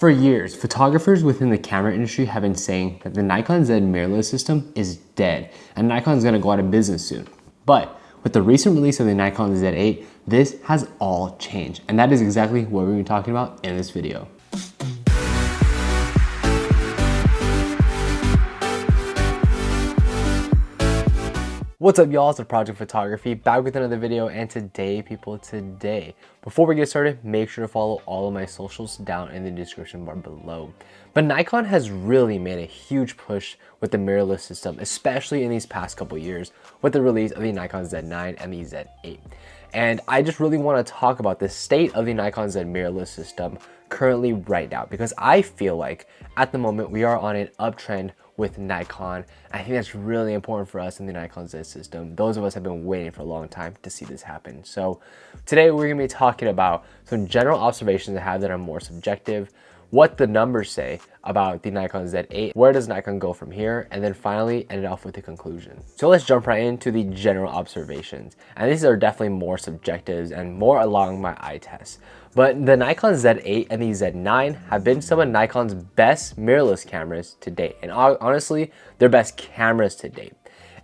For years, photographers within the camera industry have been saying that the Nikon Z mirrorless system is dead and Nikon's gonna go out of business soon. But with the recent release of the Nikon Z8, this has all changed. And that is exactly what we're gonna be talking about in this video. What's up, y'all? It's Project Photography, back with another video, and today, before we get started, make sure to follow all of my socials down in the description bar below. But Nikon has really made a huge push with the mirrorless system, especially in these past couple years with the release of the Nikon Z9 and the Z8. And I just really want to talk about the state of the Nikon Z mirrorless system currently right now, because I feel like at the moment we are on an uptrend with Nikon. I think that's really important for us in the Nikon Z system. Those of us have been waiting for a long time to see this happen. So today we're gonna be talking about some general observations I have that are more subjective, what the numbers say about the Nikon Z8, where does Nikon go from here, and then finally end it off with the conclusion. So let's jump right into the general observations. And these are definitely more subjective and more along my eye test. But the Nikon Z8 and the Z9 have been some of Nikon's best mirrorless cameras to date. And honestly, their best cameras to date.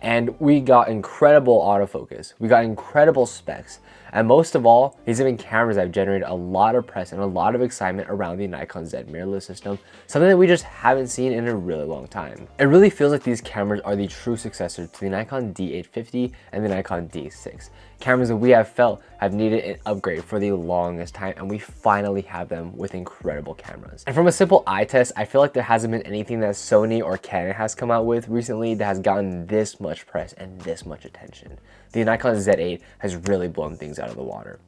And we got incredible autofocus, we got incredible specs, and most of all, these have been cameras that have generated a lot of press and a lot of excitement around the Nikon Z mirrorless system, something that we just haven't seen in a really long time. It really feels like these cameras are the true successor to the Nikon D850 and the Nikon Z6. Cameras that we have felt have needed an upgrade for the longest time, and we finally have them with incredible cameras. And from a simple eye test, I feel like there hasn't been anything that Sony or Canon has come out with recently that has gotten this much press and this much attention. The Nikon Z8 has really blown things out of the water.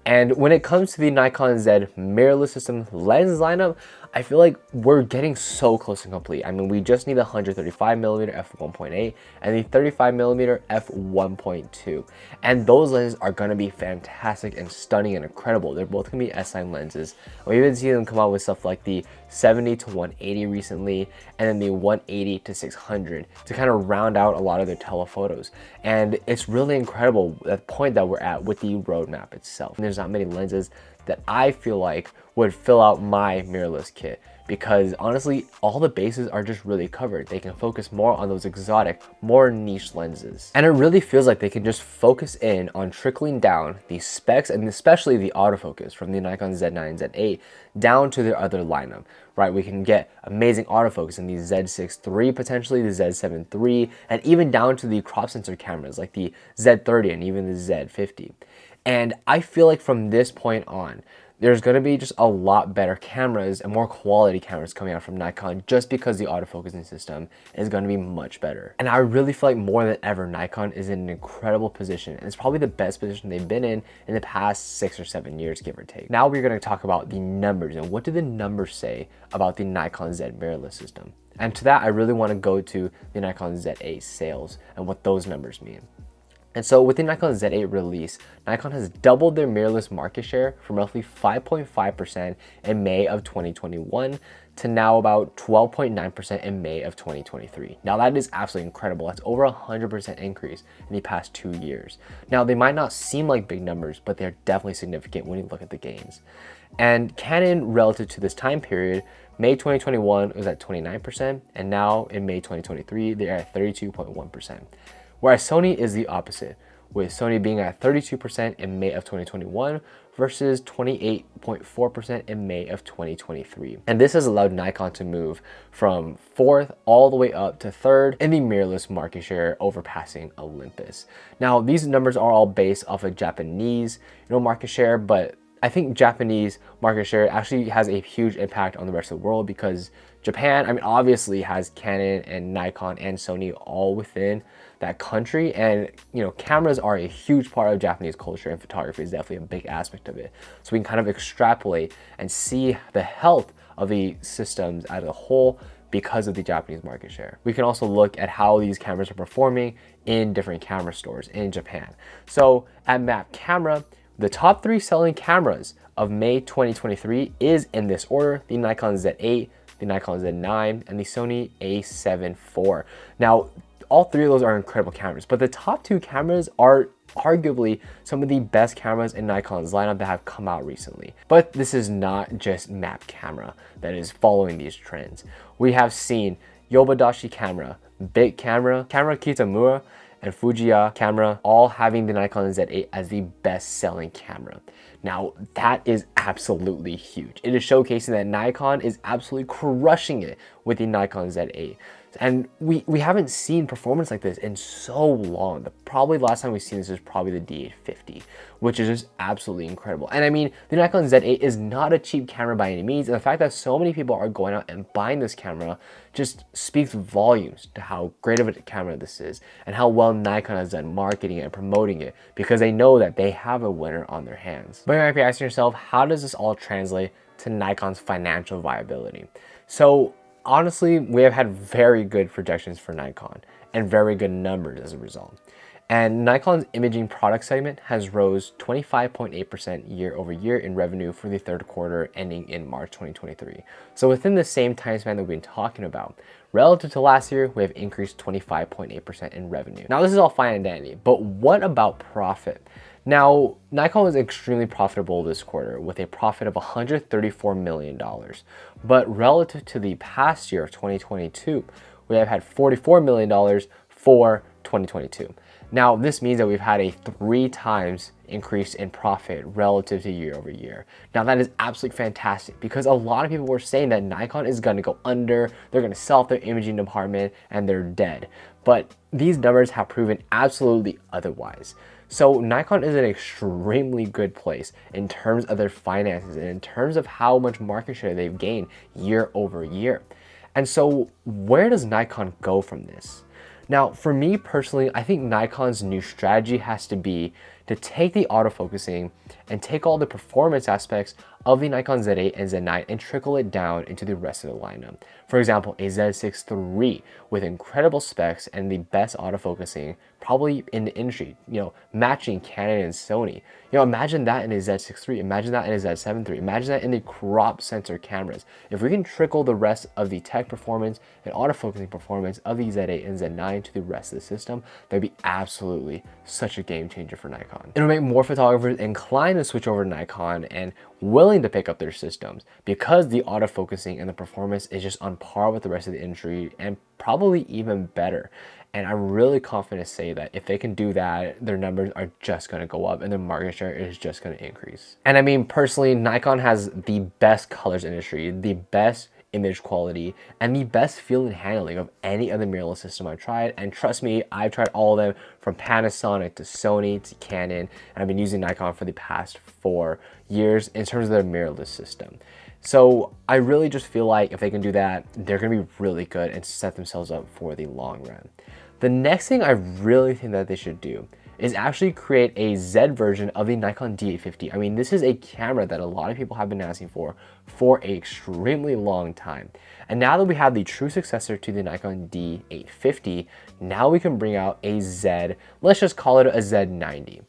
And when it comes to the Nikon Z mirrorless system lens lineup, I feel like we're getting so close and complete. I mean, we just need the 135mm f1.8 and the 35mm f1.2. And those lenses are gonna be fantastic and stunning and incredible. They're both gonna be S9 lenses. We even see them come out with stuff like the 70 to 180 recently, and then the 180 to 600 to kind of round out a lot of their telephotos. And it's really incredible at the point that we're at with the roadmap itself. And there's not many lenses that I feel like would fill out my mirrorless kit, because honestly, all the bases are just really covered. They can focus more on those exotic, more niche lenses. And it really feels like they can just focus in on trickling down the specs and especially the autofocus from the Nikon Z9 and Z8 down to their other lineup, right? We can get amazing autofocus in the Z6 III, potentially the Z7 III, and even down to the crop sensor cameras like the Z30 and even the Z50. And I feel like from this point on, there's going to be just a lot better cameras and more quality cameras coming out from Nikon, just because the autofocusing system is going to be much better. And I really feel like more than ever, Nikon is in an incredible position, and it's probably the best position they've been in the past 6 or 7 years, give or take. Now we're going to talk about the numbers, and what do the numbers say about the Nikon Z mirrorless system? And to that, I really want to go to the Nikon Z8 sales and what those numbers mean. And so with the Nikon Z8 release, Nikon has doubled their mirrorless market share from roughly 5.5% in May of 2021 to now about 12.9% in May of 2023. Now that is absolutely incredible. That's over 100% increase in the past 2 years. Now they might not seem like big numbers, but they're definitely significant when you look at the gains. And Canon, relative to this time period, May 2021 was at 29%, and now in May 2023, they're at 32.1%. Whereas Sony is the opposite, with Sony being at 32% in May of 2021 versus 28.4% in May of 2023. And this has allowed Nikon to move from 4th all the way up to 3rd in the mirrorless market share, overpassing Olympus. Now, these numbers are all based off of Japanese, market share, but I think Japanese market share actually has a huge impact on the rest of the world, because Japan, I mean, obviously has Canon and Nikon and Sony all within that country, and cameras are a huge part of Japanese culture, and photography is definitely a big aspect of it. So we can kind of extrapolate and see the health of the systems as a whole because of the Japanese market share. We can also look at how these cameras are performing in different camera stores in Japan. So at Map Camera, the top 3 selling cameras of May 2023 is in this order: the Nikon Z8, the Nikon Z9, and the Sony A7 IV. Now, all 3 of those are incredible cameras, but the top 2 cameras are arguably some of the best cameras in Nikon's lineup that have come out recently. But this is not just map camera that is following these trends. We have seen Yobadashi camera, Big camera, Camera Kitamura, and Fujiya camera all having the Nikon Z8 as the best-selling camera. Now, that is absolutely huge. It is showcasing that Nikon is absolutely crushing it with the Nikon Z8. And we haven't seen performance like this in so long. Probably the last time we've seen this is probably the D850, which is just absolutely incredible. And I mean, the Nikon Z8 is not a cheap camera by any means. And the fact that so many people are going out and buying this camera just speaks volumes to how great of a camera this is and how well Nikon has done marketing it and promoting it, because they know that they have a winner on their hands. But you might be asking yourself, how does this all translate to Nikon's financial viability? So honestly, we have had very good projections for Nikon and very good numbers as a result. And Nikon's imaging product segment has rose 25.8% year over year in revenue for the third quarter ending in March 2023. So within the same time span that we've been talking about, relative to last year, we have increased 25.8% in revenue. Now this is all fine and dandy, but what about profit? Now, Nikon was extremely profitable this quarter with a profit of $134 million. But relative to the past year of 2022, we have had $44 million for 2022. Now, this means that we've had a 3 times increase in profit relative to year over year. Now, that is absolutely fantastic because a lot of people were saying that Nikon is going to go under, they're going to sell off their imaging department, and they're dead. But these numbers have proven absolutely otherwise. So Nikon is in an extremely good place in terms of their finances and in terms of how much market share they've gained year over year. And so where does Nikon go from this? Now, for me personally, I think Nikon's new strategy has to be to take the autofocusing and take all the performance aspects of the Nikon Z8 and Z9 and trickle it down into the rest of the lineup. For example, a Z6 III with incredible specs and the best autofocusing probably in the industry, matching Canon and Sony. Imagine that in a Z6 III, imagine that in a Z7 III, imagine that in the crop sensor cameras. If we can trickle the rest of the tech performance and autofocusing performance of the Z8 and Z9 to the rest of the system, that'd be absolutely such a game changer for Nikon. It'll make more photographers inclined to switch over to Nikon and willing to pick up their systems because the autofocusing and the performance is just on par with the rest of the industry and probably even better. And I'm really confident to say that if they can do that, their numbers are just going to go up and their market share is just going to increase. And I mean, personally, Nikon has the best colors industry, the best image quality, and the best feel and handling of any other mirrorless system I've tried. And trust me, I've tried all of them from Panasonic to Sony to Canon, and I've been using Nikon for the past 4 years in terms of their mirrorless system. So I really just feel like if they can do that, they're going to be really good and set themselves up for the long run. The next thing I really think that they should do is actually create a Z version of the Nikon D850. I mean, this is a camera that a lot of people have been asking for an extremely long time. And now that we have the true successor to the Nikon D850, now we can bring out a Z, let's just call it a Z90.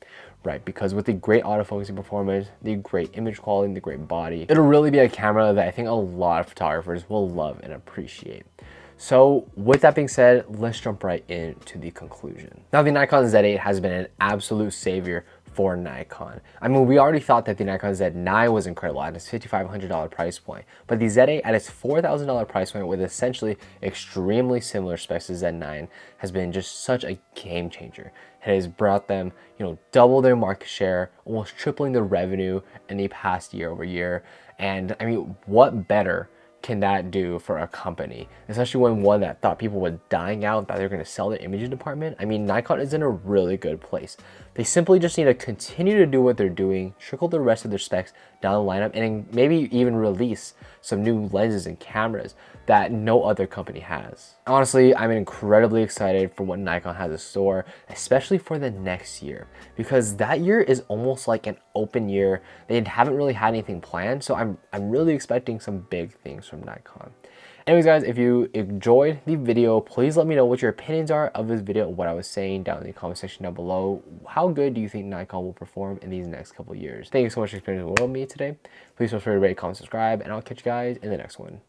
Right, because with the great autofocusing performance, the great image quality, and the great body, it'll really be a camera that I think a lot of photographers will love and appreciate. So with that being said, let's jump right into the conclusion. Now, the Nikon Z8 has been an absolute savior for Nikon. I mean, we already thought that the Nikon Z9 was incredible at its $5,500 price point, but the Z8 at its $4,000 price point with essentially extremely similar specs to Z9 has been just such a game changer. It has brought them, double their market share, almost tripling their revenue in the past year over year. And I mean, what better can that do for a company, especially when one that thought people were dying out, that they're going to sell their imaging department? I mean, Nikon is in a really good place. They simply just need to continue to do what they're doing, trickle the rest of their specs down the lineup, and maybe even release some new lenses and cameras that no other company has. Honestly, I'm incredibly excited for what Nikon has in store, especially for the next year, because that year is almost like an open year. They haven't really had anything planned, so I'm really expecting some big things from Nikon. Anyways, guys, if you enjoyed the video, please let me know what your opinions are of this video and what I was saying down in the comment section down below. How good do you think Nikon will perform in these next couple of years? Thank you so much for spending with me today. Please feel free to rate, comment, subscribe, and I'll catch you guys in the next one.